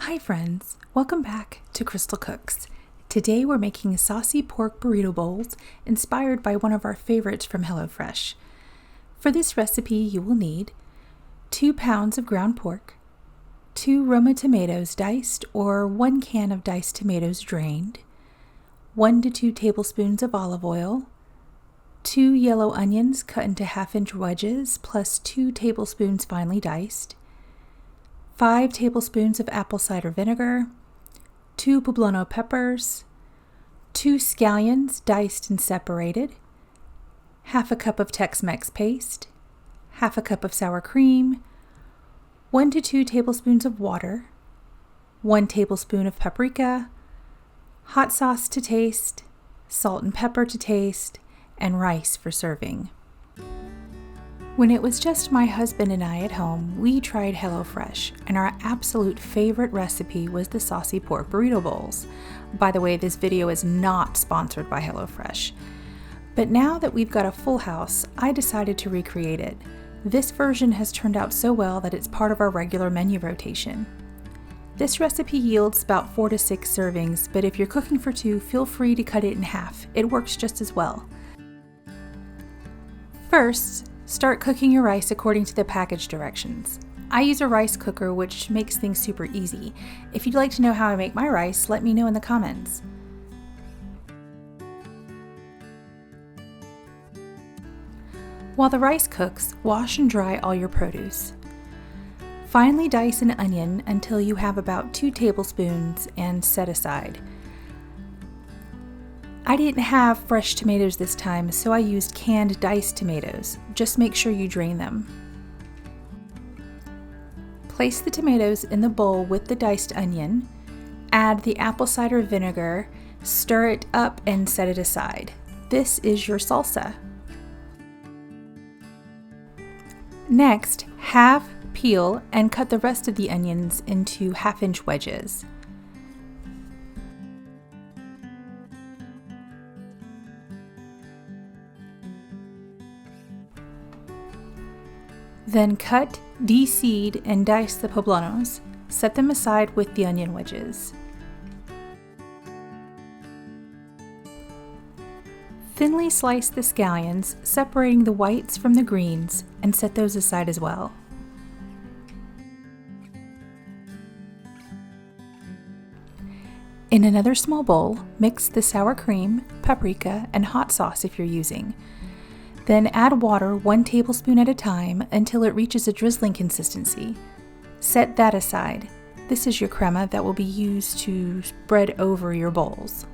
Hi friends, welcome back to CrystalCooks. Today we're making Saucy Pork Burrito Bowls inspired by one of our favorites from HelloFresh. For this recipe you will need 2 pounds of ground pork, 2 Roma tomatoes diced or 1 can of diced tomatoes drained, 1 to 2 tablespoons of olive oil, 2 yellow onions cut into 1/2-inch wedges plus 2 tablespoons finely diced, 5 tablespoons of apple cider vinegar, 2 poblano peppers, 2 scallions diced and separated, 1/2 cup of Tex-Mex paste, 1/2 cup of sour cream, 1 to 2 tablespoons of water, 1 tablespoon of paprika, hot sauce to taste, salt and pepper to taste, and rice for serving. When it was just my husband and I at home, we tried HelloFresh, and our absolute favorite recipe was the Saucy Pork Burrito Bowls. By the way, this video is not sponsored by HelloFresh. But now that we've got a full house, I decided to recreate it. This version has turned out so well that it's part of our regular menu rotation. This recipe yields about 4 to 6 servings, but if you're cooking for 2, feel free to cut it in half. It works just as well. First, start cooking your rice according to the package directions. I use a rice cooker, which makes things super easy. If you'd like to know how I make my rice, let me know in the comments. While the rice cooks, wash and dry all your produce. Finely dice an onion until you have about 2 tablespoons and set aside. I didn't have fresh tomatoes this time, so I used canned diced tomatoes. Just make sure you drain them. Place the tomatoes in the bowl with the diced onion, add the apple cider vinegar, stir it up and set it aside. This is your salsa. Next, half peel and cut the rest of the onions into 1/2-inch wedges. Then cut, de-seed, and dice the poblanos. Set them aside with the onion wedges. Thinly slice the scallions, separating the whites from the greens, and set those aside as well. In another small bowl, mix the sour cream, paprika, and hot sauce if you're using. Then add water 1 tablespoon at a time until it reaches a drizzling consistency. Set that aside. This is your crema that will be used to spread over your bowls.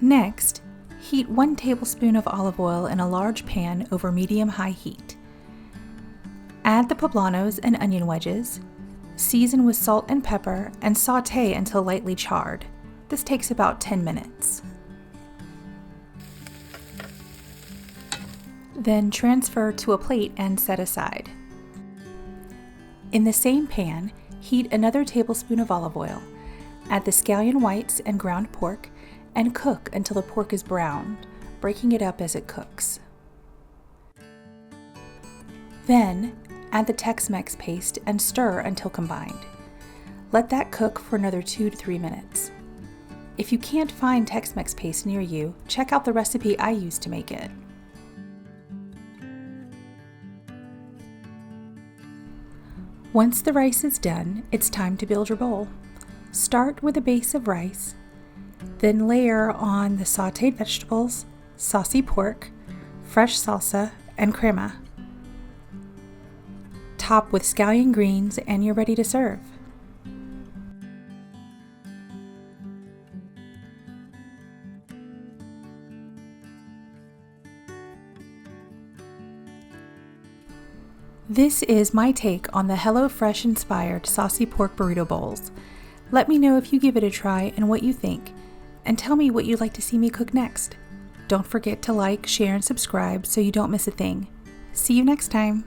Next, heat 1 tablespoon of olive oil in a large pan over medium-high heat. Add the poblanos and onion wedges. Season with salt and pepper and sauté until lightly charred. This takes about 10 minutes. Then transfer to a plate and set aside. In the same pan, heat another tablespoon of olive oil. Add the scallion whites and ground pork and cook until the pork is browned, breaking it up as it cooks. Then, add the Tex-Mex paste and stir until combined. Let that cook for another 2 to 3 minutes. If you can't find Tex-Mex paste near you, check out the recipe I used to make it. Once the rice is done, it's time to build your bowl. Start with a base of rice, then layer on the sautéed vegetables, saucy pork, fresh salsa, and crema. Top with scallion greens and you're ready to serve. This is my take on the HelloFresh-Inspired Saucy Pork Burrito Bowls. Let me know if you give it a try and what you think, and tell me what you'd like to see me cook next. Don't forget to like, share, and subscribe so you don't miss a thing. See you next time.